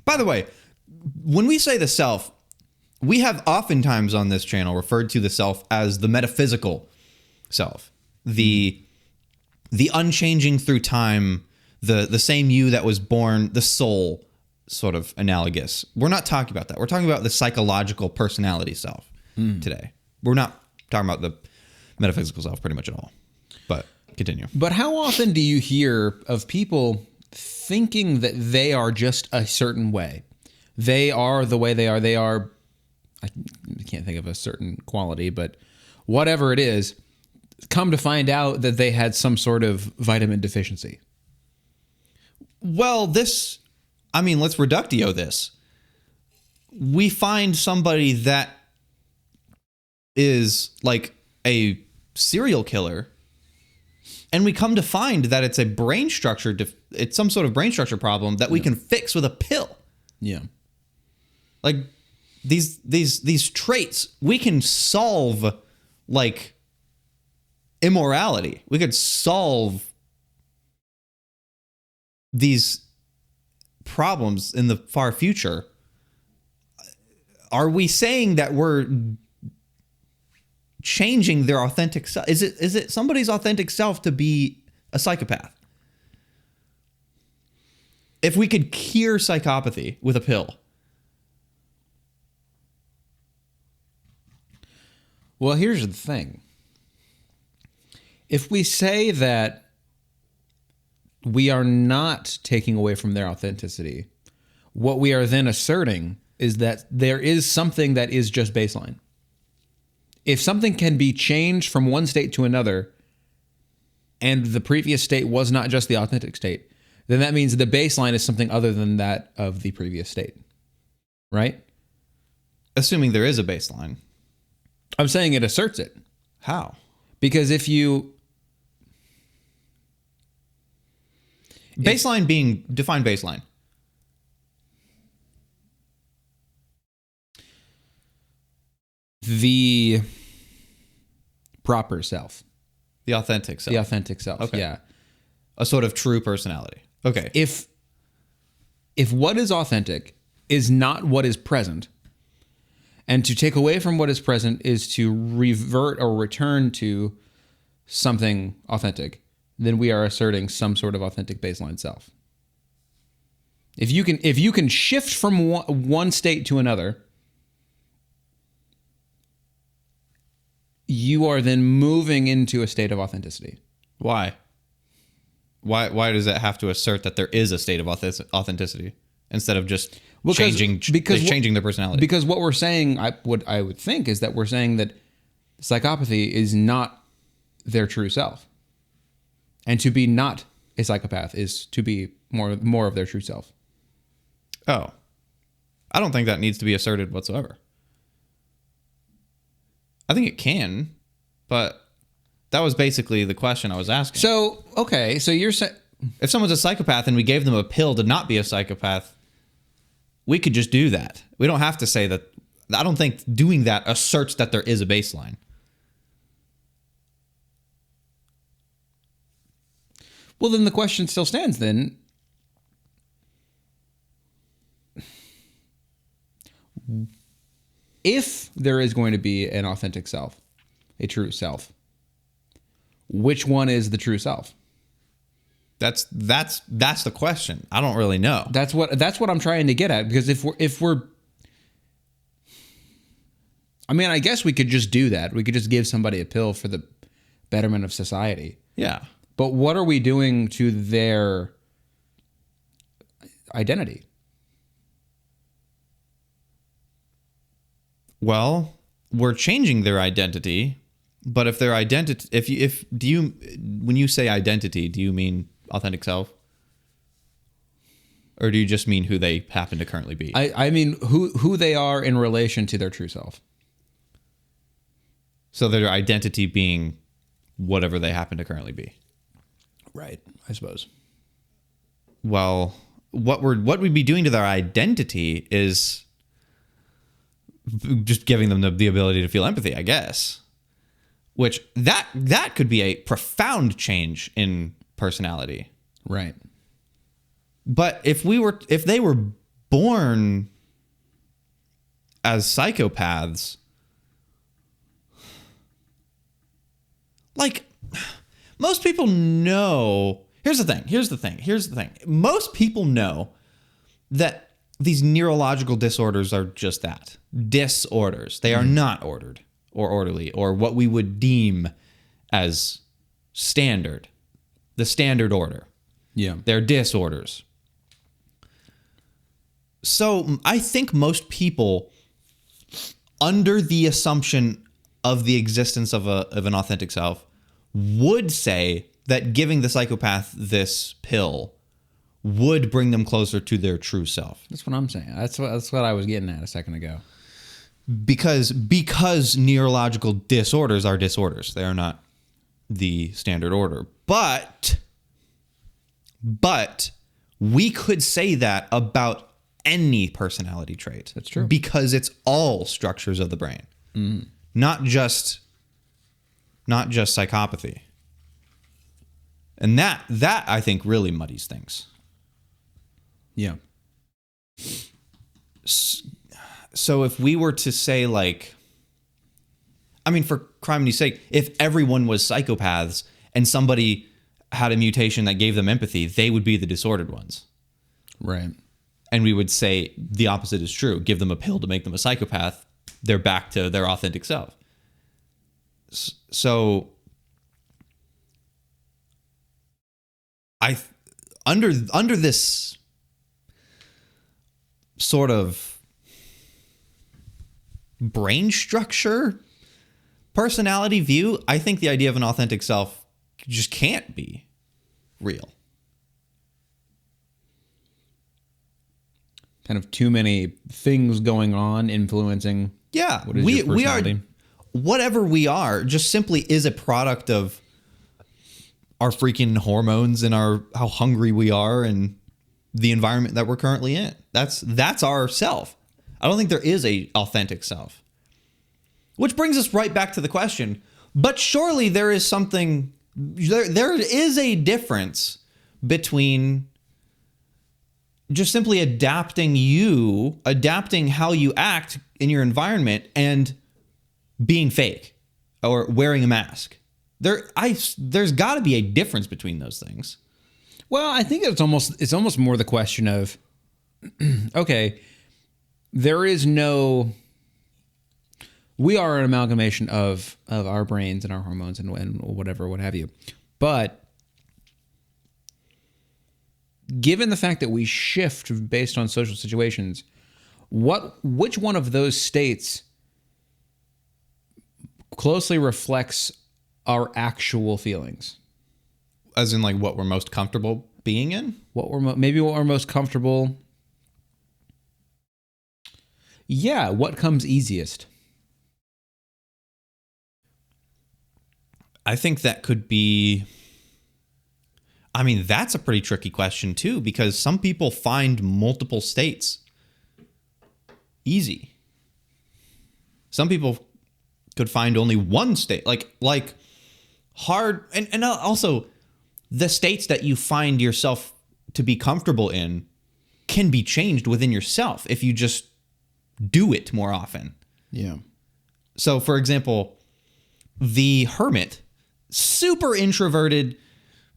By the way, when we say the self, we have oftentimes on this channel referred to the self as the metaphysical self, the unchanging through time, the same you that was born, the soul, sort of analogous. We're not talking about that. We're talking about the psychological personality self today. We're not talking about the metaphysical self pretty much at all. But continue. But how often do you hear of people thinking that they are just a certain way? They are the way they are. They are, I can't think of a certain quality, but whatever it is, come to find out that they had some sort of vitamin deficiency. Well, let's reductio this. We find somebody that is like a serial killer, and we come to find that it's a brain structure, it's some sort of brain structure problem that we can fix with a pill. Yeah. Like these traits, we can solve, like immorality. We could solve these problems in the far future. Are we saying that we're changing their authentic self? Is it somebody's authentic self to be a psychopath? If we could cure psychopathy with a pill. Well, here's the thing. If we say that we are not taking away from their authenticity, what we are then asserting is that there is something that is just baseline. If something can be changed from one state to another, and the previous state was not just the authentic state, then that means the baseline is something other than that of the previous state. Right? Assuming there is a baseline. I'm saying it asserts it. How? Because if you... Baseline being... Define baseline. The proper self. The authentic self. The authentic self, okay. Yeah. A sort of true personality. Okay. If what is authentic is not what is present, and to take away from what is present is to revert or return to something authentic, then we are asserting some sort of authentic baseline self. If you can shift from one state to another, you are then moving into a state of authenticity. Why? Why does it have to assert that there is a state of authenticity instead of just changing their personality? Because what we're saying, I would think, is that we're saying that psychopathy is not their true self. And to be not a psychopath is to be more of their true self. Oh. I don't think that needs to be asserted whatsoever. I think it can, but that was basically the question I was asking. So, okay, so you're saying... If someone's a psychopath and we gave them a pill to not be a psychopath, we could just do that. We don't have to say that. I don't think doing that asserts that there is a baseline. Well, then the question still stands then. If there is going to be an authentic self, a true self, which one is the true self? That's the question. I don't really know. That's what I'm trying to get at, because if we're I mean, I guess we could just do that. We could just give somebody a pill for the betterment of society. Yeah. But what are we doing to their identity? Well, we're changing their identity, but if their identity, when you say identity, do you mean authentic self? Or do you just mean who they happen to currently be? I mean who they are in relation to their true self. So their identity being whatever they happen to currently be. Right, I suppose. Well, what we'd be doing to their identity is just giving them the ability to feel empathy, I guess. Which that could be a profound change in personality. Right. But if they were born as psychopaths, like, most people know. Here's the thing. Most people know that these neurological disorders are just that, disorders. They are not ordered or orderly or what we would deem as standard, the standard order. Yeah. They're disorders. So I think most people, under the assumption of the existence of an authentic self, would say that giving the psychopath this pill would bring them closer to their true self. That's what I'm saying. That's what I was getting at a second ago. Because neurological disorders are disorders. They are not the standard order. But we could say that about any personality trait. That's true. Because it's all structures of the brain. Mm. Not just psychopathy. And that I think really muddies things. Yeah. So if we were to say, like, I mean, for crime's sake, if everyone was psychopaths and somebody had a mutation that gave them empathy, they would be the disordered ones. Right. And we would say the opposite is true. Give them a pill to make them a psychopath, they're back to their authentic self. So under this sort of brain structure personality view, I think the idea of an authentic self just can't be real. Kind of too many things going on influencing. Yeah, what is your personality? We are whatever we are. Just simply is a product of our freaking hormones and how hungry we are and the environment that we're currently in. That's our self. I don't think there is a authentic self. Which brings us right back to the question. But surely there is something. There is a difference between just simply adapting how you act in your environment and being fake or wearing a mask. There's got to be a difference between those things. Well, I think it's almost more the question of, okay, we are an amalgamation of our brains and our hormones and whatever, what have you. But given the fact that we shift based on social situations, which one of those states closely reflects our actual feelings? As in, like, what we're most comfortable being in? What we're most comfortable. Yeah, what comes easiest? I think that could be. I mean, that's a pretty tricky question too, because some people find multiple states easy. Some people could find only one state, like hard, and also the states that you find yourself to be comfortable in can be changed within yourself if you just do it more often. Yeah. So, for example, the hermit, super introverted,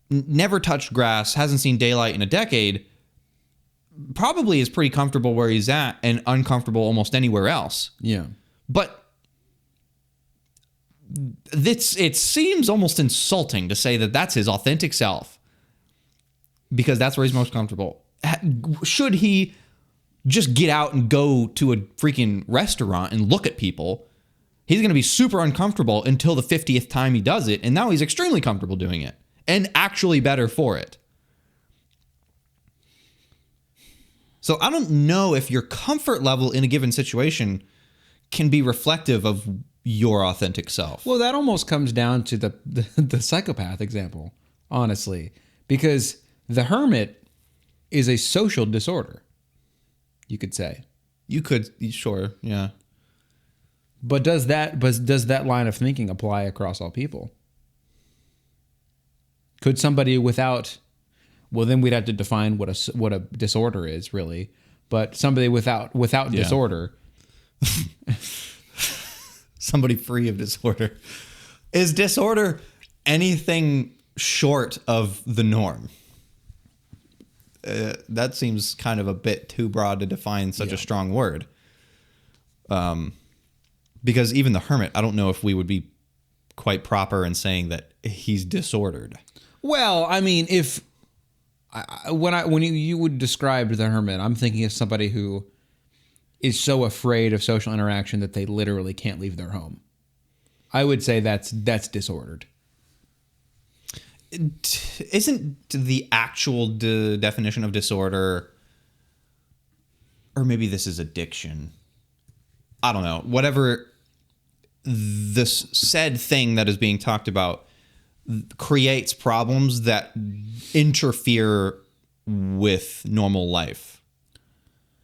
never touched grass, hasn't seen daylight in a decade, probably is pretty comfortable where he's at and uncomfortable almost anywhere else. Yeah. But it seems almost insulting to say that that's his authentic self because that's where he's most comfortable. Should he just get out and go to a freaking restaurant and look at people, he's going to be super uncomfortable until the 50th time he does it, and now he's extremely comfortable doing it and actually better for it. So I don't know if your comfort level in a given situation can be reflective of your authentic self. Well, that almost comes down to the psychopath example, honestly, because the hermit is a social disorder, you could say. You could, sure, yeah. But does that line of thinking apply across all people? Could somebody without, well, then we'd have to define what a disorder is, really. but somebody without disorder. Somebody free of disorder. Is disorder anything short of the norm? That seems kind of a bit too broad to define such a strong word. Because even the hermit, I don't know if we would be quite proper in saying that he's disordered. Well, I mean, when you would describe the hermit, I'm thinking of somebody who is so afraid of social interaction that they literally can't leave their home. I would say that's disordered. Isn't the actual definition of disorder, or maybe this is addiction, I don't know, whatever this said thing that is being talked about creates problems that interfere with normal life.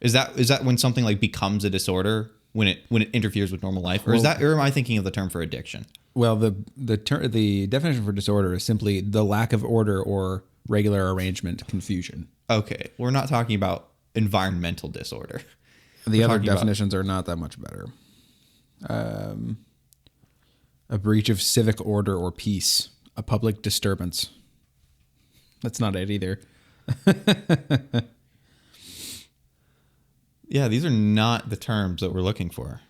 Is that when something like becomes a disorder, when it interferes with normal life, or or am I thinking of the term for addiction? Well, the definition for disorder is simply the lack of order or regular arrangement, confusion. Okay, we're not talking about environmental disorder. The other definitions are not that much better. A breach of civic order or peace, a public disturbance. That's not it either. Yeah, these are not the terms that we're looking for.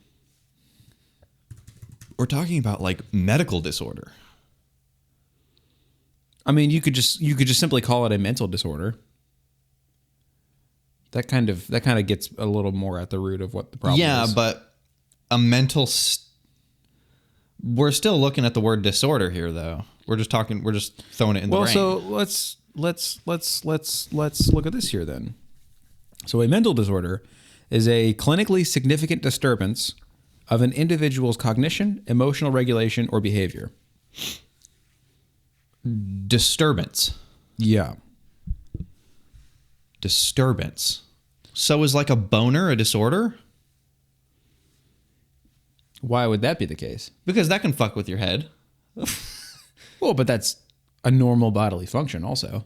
We're talking about like medical disorder. I mean, you could just simply call it a mental disorder. That kind of gets a little more at the root of what the problem is. Yeah, but a mental. We're still looking at the word disorder here, though. We're just throwing it in the brain. Well, so let's look at this here then. So a mental disorder is a clinically significant disturbance of an individual's cognition, emotional regulation, or behavior. Disturbance. Yeah. Disturbance. So is like a boner a disorder? Why would that be the case? Because that can fuck with your head. Well, but that's a normal bodily function also.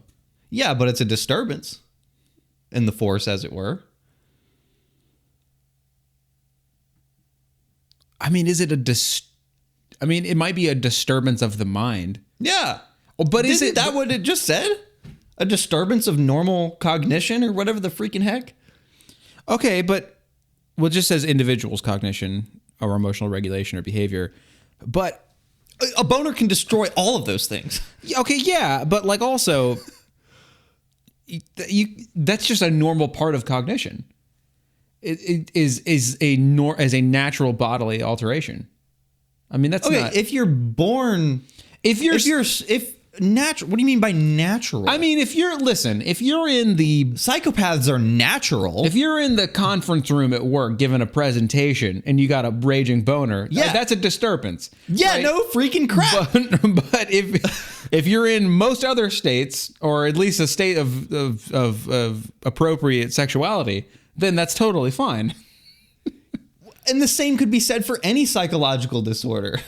Yeah, but it's a disturbance in the force, as it were. I mean, it might be a disturbance of the mind. Yeah. Oh, but Isn't that what it just said? A disturbance of normal cognition or whatever the freaking heck? Okay, but it just says individual's cognition or emotional regulation or behavior. But a boner can destroy all of those things. Okay, yeah, but like also that's just a normal part of cognition. It is a natural bodily alteration. I mean, that's okay. Not, if you're born, if natural, what do you mean by natural? I mean, if you're in the psychopaths are natural. If you're in the conference room at work giving a presentation and you got a raging boner, that's a disturbance. Yeah, right? No freaking crap. But if you're in most other states, or at least a state of appropriate sexuality, then that's totally fine. And the same could be said for any psychological disorder.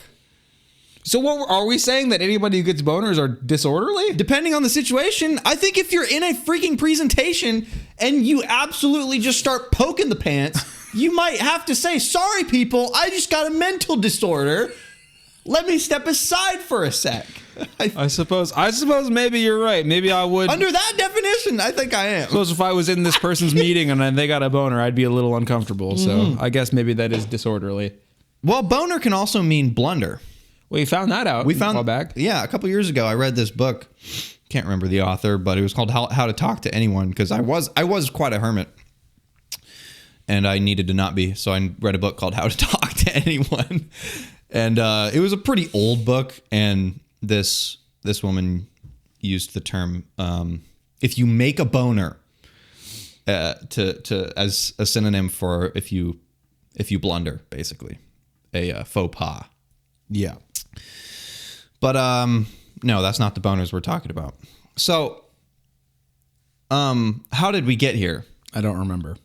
So what are we saying, that anybody who gets boners are disorderly? Depending on the situation. I think if you're in a freaking presentation and you absolutely just start poking the pants, you might have to say, sorry people, I just got a mental disorder. Let me step aside for a sec. I suppose maybe you're right. Maybe I would. Under that definition, I think I am. Suppose if I was in this person's meeting and they got a boner, I'd be a little uncomfortable. So I guess maybe that is disorderly. Well, boner can also mean blunder. Well, you found that out. We found a while back. Yeah, a couple years ago, I read this book. Can't remember the author, but it was called How to Talk to Anyone, because I was quite a hermit, and I needed to not be. So I read a book called How to Talk to Anyone, and it was a pretty old book. And this woman used the term if you make a boner to as a synonym for if you blunder, basically a faux pas. Yeah. But no, that's not the boners we're talking about. So how did we get here? I don't remember.